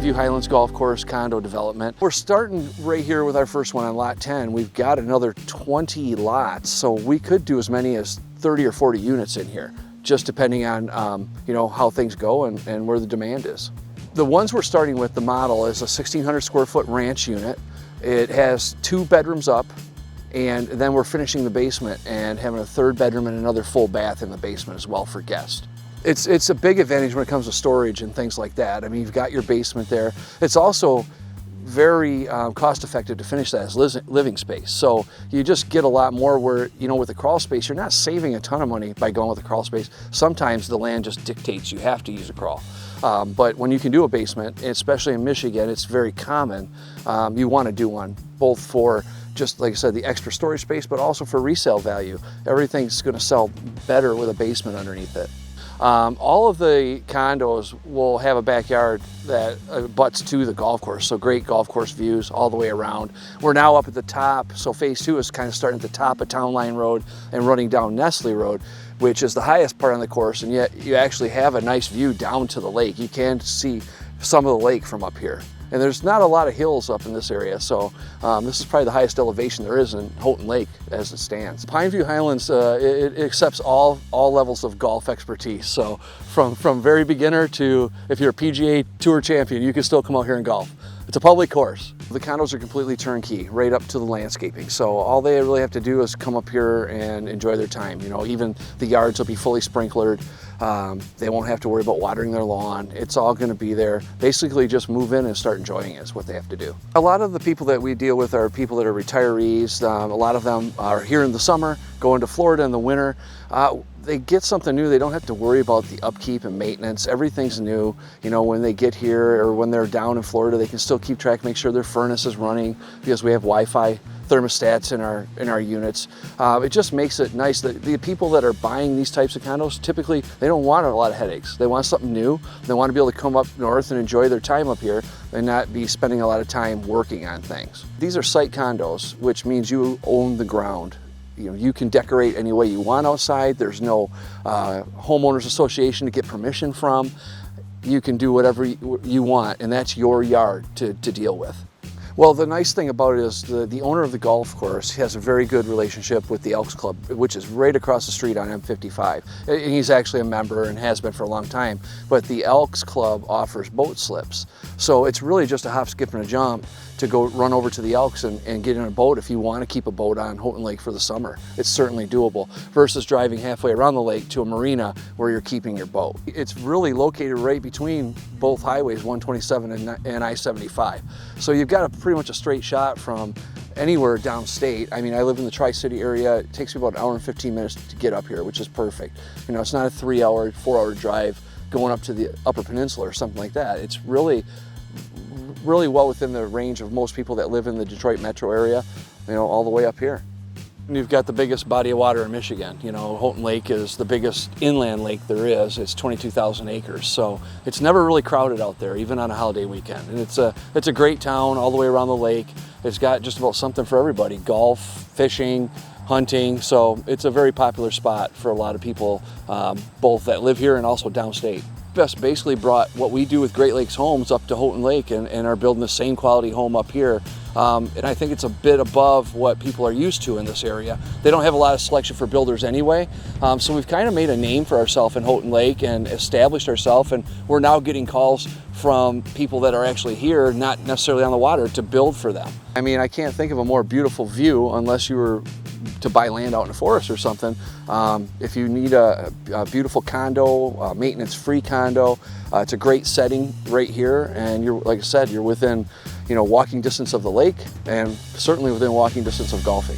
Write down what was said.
Pineview Highlands Golf Course condo development. We're starting right here with our first one on lot 10. We've got another 20 lots, so we could do as many as 30 or 40 units in here, just depending on you know, how things go and where the demand is. The ones we're starting with, the model is a 1,600 square foot ranch unit. It has 2 bedrooms up, and then we're finishing the basement and having a 3rd bedroom and another full bath in the basement as well for guests. It's a big advantage when it comes to storage and things like that. I mean, you've got your basement there. It's also very cost effective to finish that as living space. So you just get a lot more where, you know, with the crawl space, you're not saving a ton of money by going with the crawl space. Sometimes the land just dictates you have to use a crawl. But when you can do a basement, especially in Michigan, it's very common. You want to do one, both for just, like I said, the extra storage space, but also for resale value. Everything's going to sell better with a basement underneath it. All of the condos will have a backyard that butts to the golf course, so great golf course views all the way around. We're now up at the top, so phase 2 is kind of starting at the top of Town Line Road and running down Nestle Road, which is the highest part on the course, and yet you actually have a nice view down to the lake. You can see some of the lake from up here. And there's not a lot of hills up in this area, so this is probably the highest elevation there is in Houghton Lake as it stands. Pineview Highlands, it accepts all levels of golf expertise. So from very beginner to, if you're a PGA Tour champion, you can still come out here and golf. It's a public course. The condos are completely turnkey, right up to the landscaping. So all they really have to do is come up here and enjoy their time. You know, even the yards will be fully sprinklered. They won't have to worry about watering their lawn. It's all going to be there. Basically just move in and start enjoying it is what they have to do. A lot of the people that we deal with are people that are retirees. A lot of them are here in the summer, going to Florida in the winter. They get something new. They don't have to worry about the upkeep and maintenance. Everything's new. You know, when they get here or when they're down in Florida, they can still keep track, make sure their furnace is running because we have Wi-Fi thermostats in our units. It just makes it nice. The people that are buying these types of condos, typically they don't want a lot of headaches. They want something new. They want to be able to come up north and enjoy their time up here and not be spending a lot of time working on things. These are site condos, which means you own the ground. You know, you can decorate any way you want outside. There's no homeowners association to get permission from. You can do whatever you want, and that's your yard to deal with. Well, the nice thing about it is the owner of the golf course has a very good relationship with the Elks Club, which is right across the street on M55. And he's actually a member and has been for a long time. But the Elks Club offers boat slips. So it's really just a hop, skip, and a jump to go run over to the Elks and get in a boat if you want to keep a boat on Houghton Lake for the summer. It's certainly doable versus driving halfway around the lake to a marina where you're keeping your boat. It's really located right between both highways, 127 and I-75. So you've got pretty much a straight shot from anywhere downstate. I mean, I live in the Tri-City area. It takes me about an hour and 15 minutes to get up here, which is perfect. You know, it's not a 3-hour, 4-hour drive going up to the Upper Peninsula or something like that. It's really well within the range of most people that live in the Detroit metro area, you know, all the way up here. And you've got the biggest body of water in Michigan. You know, Houghton Lake is the biggest inland lake there is. It's 22,000 acres, so it's never really crowded out there, even on a holiday weekend. And it's a great town all the way around the lake. It's got just about something for everybody: golf, fishing, hunting. So it's a very popular spot for a lot of people, both that live here and also downstate. Basically brought what we do with Great Lakes Homes up to Houghton Lake and are building the same quality home up here. And I think it's a bit above what people are used to in this area. They don't have a lot of selection for builders anyway. So we've kind of made a name for ourselves in Houghton Lake and established ourselves, and we're now getting calls from people that are actually here, not necessarily on the water, to build for them. I mean, I can't think of a more beautiful view unless you were to buy land out in the forest or something. If you need a beautiful condo, a maintenance-free condo, it's a great setting right here, and you're, like I said, you're within, you know, walking distance of the lake and certainly within walking distance of golfing.